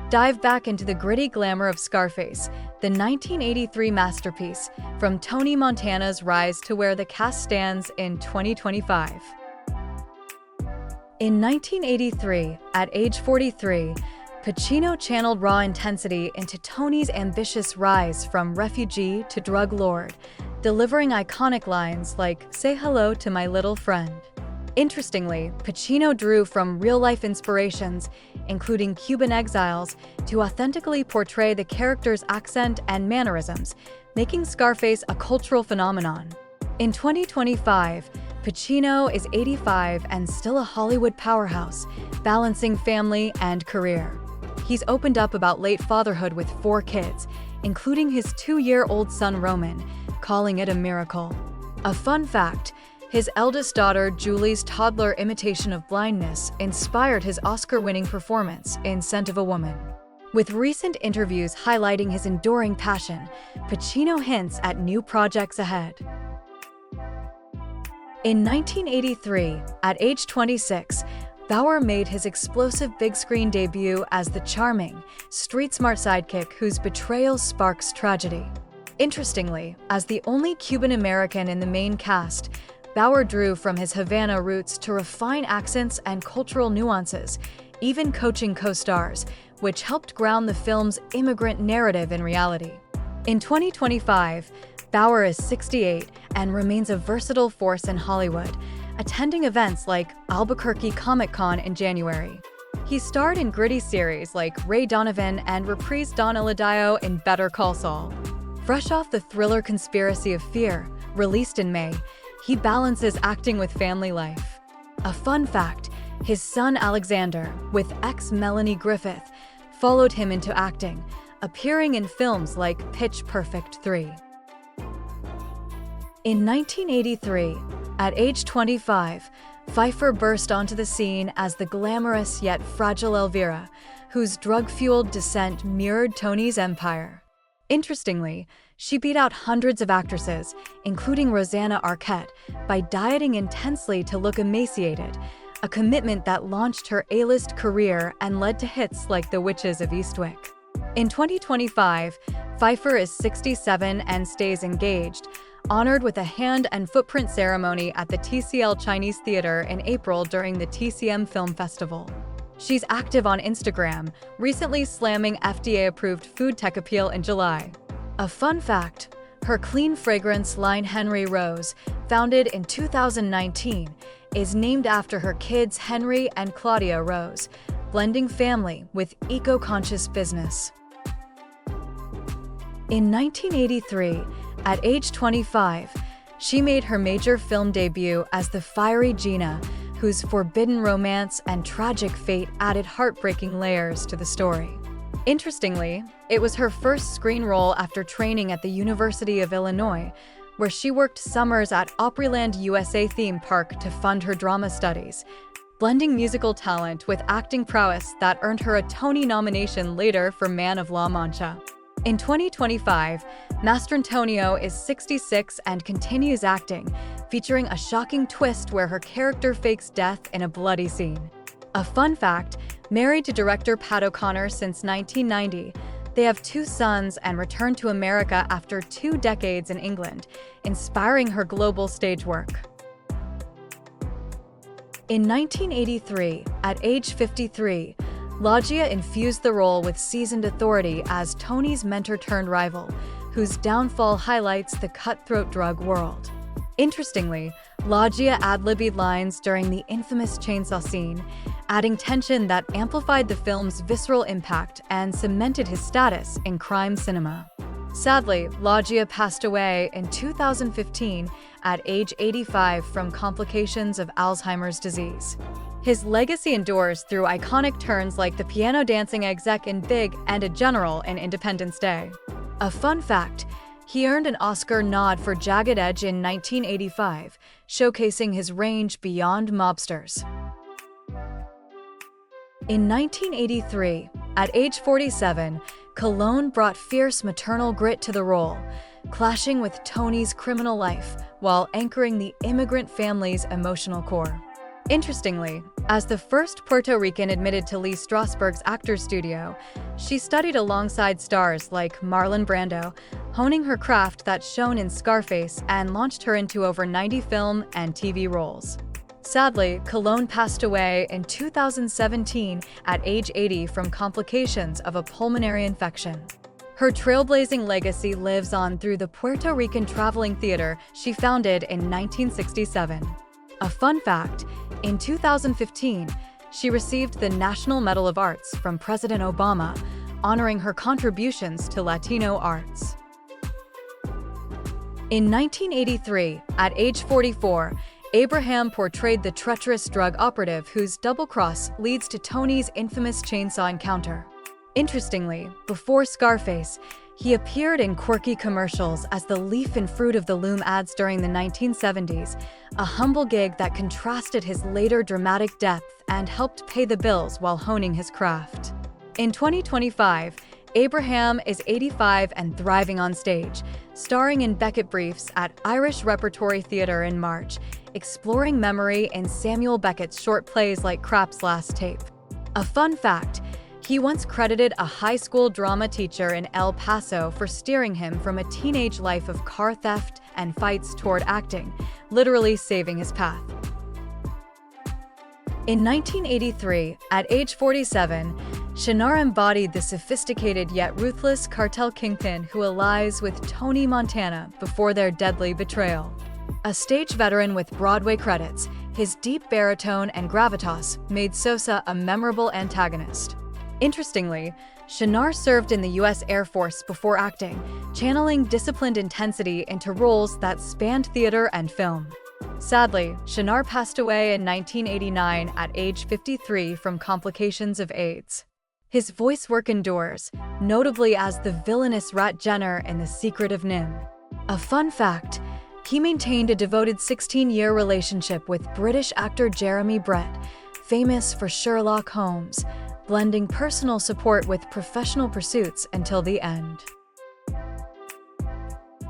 Dive back into the gritty glamour of Scarface, the 1983 masterpiece, from Tony Montana's rise to where the cast stands in 2025. In 1983, at age 43, Pacino channeled raw intensity into Tony's ambitious rise from refugee to drug lord, delivering iconic lines like, "Say hello to my little friend." Interestingly, Pacino drew from real-life inspirations, including Cuban exiles, to authentically portray the character's accent and mannerisms, making Scarface a cultural phenomenon. In 2025, Pacino is 85 and still a Hollywood powerhouse, balancing family and career. He's opened up about late fatherhood with 4 kids, including his 2-year-old son Roman, calling it a miracle. A fun fact: his eldest daughter Julie's toddler imitation of blindness inspired his Oscar-winning performance in Scent of a Woman. With recent interviews highlighting his enduring passion, Pacino hints at new projects ahead. In 1983, at age 26, Bauer made his explosive big-screen debut as the charming, street-smart sidekick whose betrayal sparks tragedy. Interestingly, as the only Cuban-American in the main cast, Bauer drew from his Havana roots to refine accents and cultural nuances, even coaching co-stars, which helped ground the film's immigrant narrative in reality. In 2025, Bauer is 68 and remains a versatile force in Hollywood, attending events like Albuquerque Comic Con in January. He starred in gritty series like Ray Donovan and reprised Don Eladio in Better Call Saul. Fresh off the thriller Conspiracy of Fear, released in May, he balances acting with family life. A fun fact: his son Alexander, with ex Melanie Griffith, followed him into acting, appearing in films like Pitch Perfect 3. In 1983, at age 25, Pfeiffer burst onto the scene as the glamorous yet fragile Elvira, whose drug-fueled descent mirrored Tony's empire. Interestingly, she beat out hundreds of actresses, including Rosanna Arquette, by dieting intensely to look emaciated, a commitment that launched her A-list career and led to hits like The Witches of Eastwick. In 2025, Pfeiffer is 67 and stays engaged, honored with a hand and footprint ceremony at the TCL Chinese Theater in April during the TCM Film Festival. She's active on Instagram, recently slamming FDA-approved food tech appeal in July. A fun fact: her clean fragrance line Henry Rose, founded in 2019, is named after her kids Henry and Claudia Rose, blending family with eco-conscious business. In 1983, at age 25, she made her major film debut as the fiery Gina, whose forbidden romance and tragic fate added heartbreaking layers to the story. Interestingly, it was her first screen role after training at the University of Illinois, where she worked summers at Opryland USA theme park to fund her drama studies, blending musical talent with acting prowess that earned her a Tony nomination later for Man of La Mancha. In 2025, Mastrantonio is 66 and continues acting, featuring a shocking twist where her character fakes death in a bloody scene. A fun fact: married to director Pat O'Connor since 1990, they have 2 sons and returned to America after 2 decades in England, inspiring her global stage work. In 1983, at age 53, Loggia infused the role with seasoned authority as Tony's mentor-turned-rival, whose downfall highlights the cutthroat drug world. Interestingly, Loggia ad-libbed lines during the infamous chainsaw scene, adding tension that amplified the film's visceral impact and cemented his status in crime cinema. Sadly, Loggia passed away in 2015 at age 85 from complications of Alzheimer's disease. His legacy endures through iconic turns like the piano dancing exec in Big and a general in Independence Day. A fun fact: he earned an Oscar nod for Jagged Edge in 1985, showcasing his range beyond mobsters. In 1983, at age 47, Colon brought fierce maternal grit to the role, clashing with Tony's criminal life while anchoring the immigrant family's emotional core. Interestingly, as the first Puerto Rican admitted to Lee Strasberg's Actors Studio, she studied alongside stars like Marlon Brando, honing her craft that shone in Scarface and launched her into over 90 film and TV roles. Sadly, Colon passed away in 2017 at age 80 from complications of a pulmonary infection. Her trailblazing legacy lives on through the Puerto Rican traveling theater she founded in 1967. A fun fact, in 2015, she received the National Medal of Arts from President Obama, honoring her contributions to Latino arts. In 1983, at age 44, Abraham portrayed the treacherous drug operative whose double cross leads to Tony's infamous chainsaw encounter. Interestingly, before Scarface, he appeared in quirky commercials as the leaf and fruit of the loom ads during the 1970s, a humble gig that contrasted his later dramatic depth and helped pay the bills while honing his craft. In 2025, Abraham is 85 and thriving on stage, starring in Beckett Briefs at Irish Repertory Theatre in March, exploring memory in Samuel Beckett's short plays like Krapp's Last Tape. A fun fact, he once credited a high school drama teacher in El Paso for steering him from a teenage life of car theft and fights toward acting, literally saving his path. In 1983, at age 47, Shenar embodied the sophisticated yet ruthless cartel kingpin who allies with Tony Montana before their deadly betrayal. A stage veteran with Broadway credits, his deep baritone and gravitas made Sosa a memorable antagonist. Interestingly, Shenar served in the U.S. Air Force before acting, channeling disciplined intensity into roles that spanned theater and film. Sadly, Shenar passed away in 1989 at age 53 from complications of AIDS. His voice work endures, notably as the villainous Rat Jenner in The Secret of Nim. A fun fact, he maintained a devoted 16-year relationship with British actor Jeremy Brett, famous for Sherlock Holmes, blending personal support with professional pursuits until the end.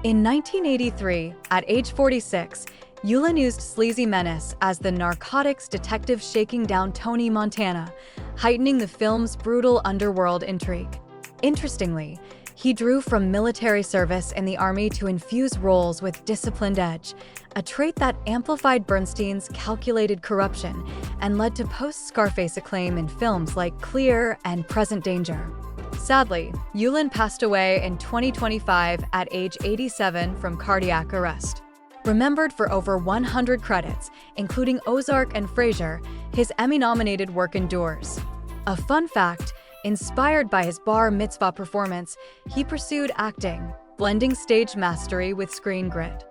In 1983, at age 46, Yulin used sleazy menace as the narcotics detective shaking down Tony Montana, heightening the film's brutal underworld intrigue. Interestingly, he drew from military service in the army to infuse roles with disciplined edge, a trait that amplified Bernstein's calculated corruption and led to post-Scarface acclaim in films like Clear and Present Danger. Sadly, Yulin passed away in 2025 at age 87 from cardiac arrest. Remembered for over 100 credits, including Ozark and Frasier, his Emmy-nominated work endures. A fun fact, inspired by his bar mitzvah performance, he pursued acting, blending stage mastery with screen grit.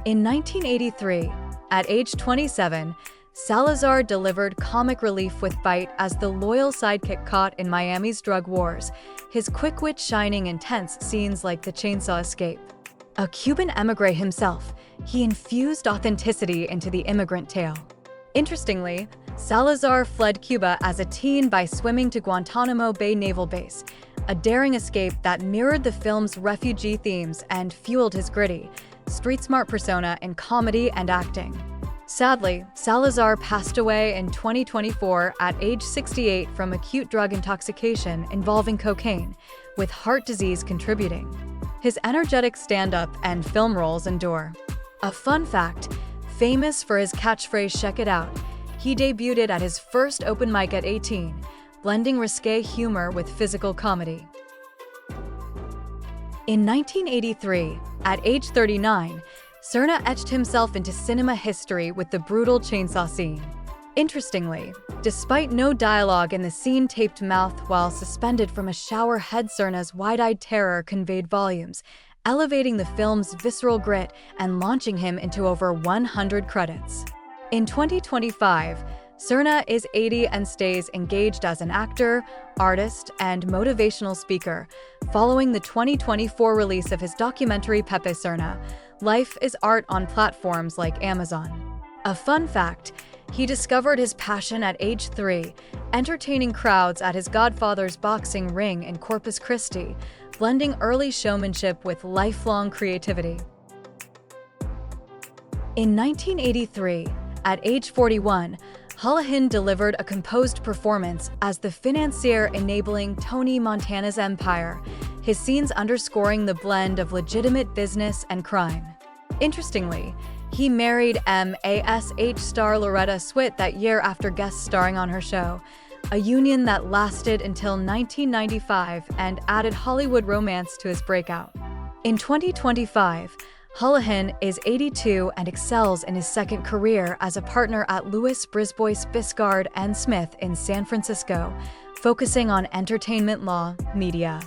In 1983, at age 27, Salazar delivered comic relief with Bite as the loyal sidekick caught in Miami's drug wars, his quick wit shining in tense scenes like the chainsaw escape. A Cuban emigre himself, he infused authenticity into the immigrant tale. Interestingly, Salazar fled Cuba as a teen by swimming to Guantanamo Bay Naval Base, a daring escape that mirrored the film's refugee themes and fueled his gritty, street-smart persona in comedy and acting. Sadly, Salazar passed away in 2024 at age 68 from acute drug intoxication involving cocaine, with heart disease contributing. His energetic stand-up and film roles endure. A fun fact, famous for his catchphrase "Check it out," he debuted at his first open mic at 18, blending risque humor with physical comedy. In 1983, at age 39, Serna etched himself into cinema history with the brutal chainsaw scene. Interestingly, despite no dialogue in the scene-taped mouth while suspended from a shower head, Serna's wide-eyed terror conveyed volumes, elevating the film's visceral grit and launching him into over 100 credits. In 2025, Serna is 80 and stays engaged as an actor, artist, and motivational speaker, following the 2024 release of his documentary Pepe Serna, Life is Art on platforms like Amazon. A fun fact, he discovered his passion at age 3, entertaining crowds at his godfather's boxing ring in Corpus Christi, blending early showmanship with lifelong creativity. In 1983, at age 41, Holahan delivered a composed performance as the financier enabling Tony Montana's empire, his scenes underscoring the blend of legitimate business and crime. Interestingly, he married MASH star Loretta Swit that year after guest starring on her show, a union that lasted until 1995 and added Hollywood romance to his breakout. In 2025, Holahan is 82 and excels in his second career as a partner at Lewis Brisbois Biscard and Smith in San Francisco, focusing on entertainment law, media,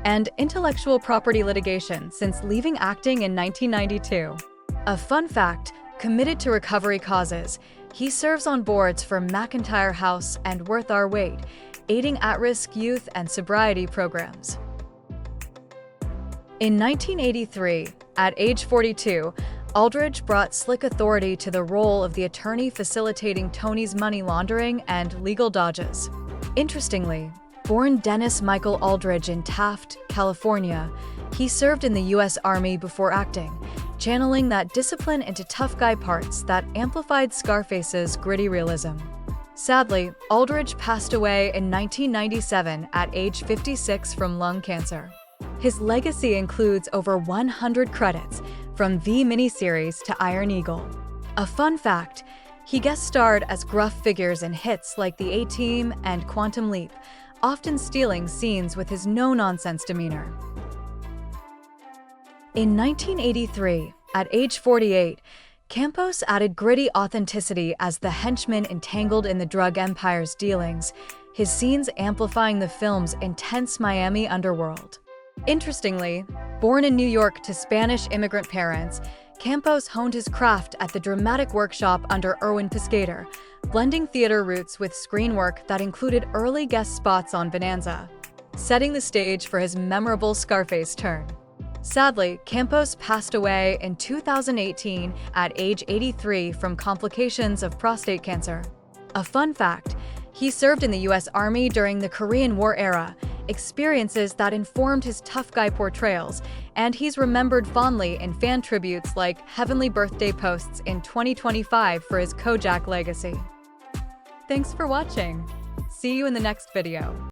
and intellectual property litigation since leaving acting in 1992. A fun fact, committed to recovery causes, he serves on boards for McIntyre House and Worth Our Weight, aiding at-risk youth and sobriety programs. In 1983, at age 42, Alldredge brought slick authority to the role of the attorney facilitating Tony's money laundering and legal dodges. Interestingly, born Dennis Michael Alldredge in Taft, California, he served in the U.S. Army before acting, channeling that discipline into tough guy parts that amplified Scarface's gritty realism. Sadly, Alldredge passed away in 1997 at age 56 from lung cancer. His legacy includes over 100 credits, from the miniseries to Iron Eagle. A fun fact, he guest starred as gruff figures in hits like The A-Team and Quantum Leap, often stealing scenes with his no-nonsense demeanor. In 1983, at age 48, Campos added gritty authenticity as the henchman entangled in the drug empire's dealings, his scenes amplifying the film's intense Miami underworld. Interestingly, born in New York to Spanish immigrant parents, Campos honed his craft at the dramatic workshop under Erwin Piscator, blending theater roots with screen work that included early guest spots on Bonanza, setting the stage for his memorable Scarface turn. Sadly, Campos passed away in 2018 at age 83 from complications of prostate cancer. A fun fact, he served in the U.S. Army during the Korean War era, experiences that informed his tough guy portrayals, and he's remembered fondly in fan tributes like Heavenly Birthday posts in 2025 for his Kojak legacy. Thanks for watching. See you in the next video.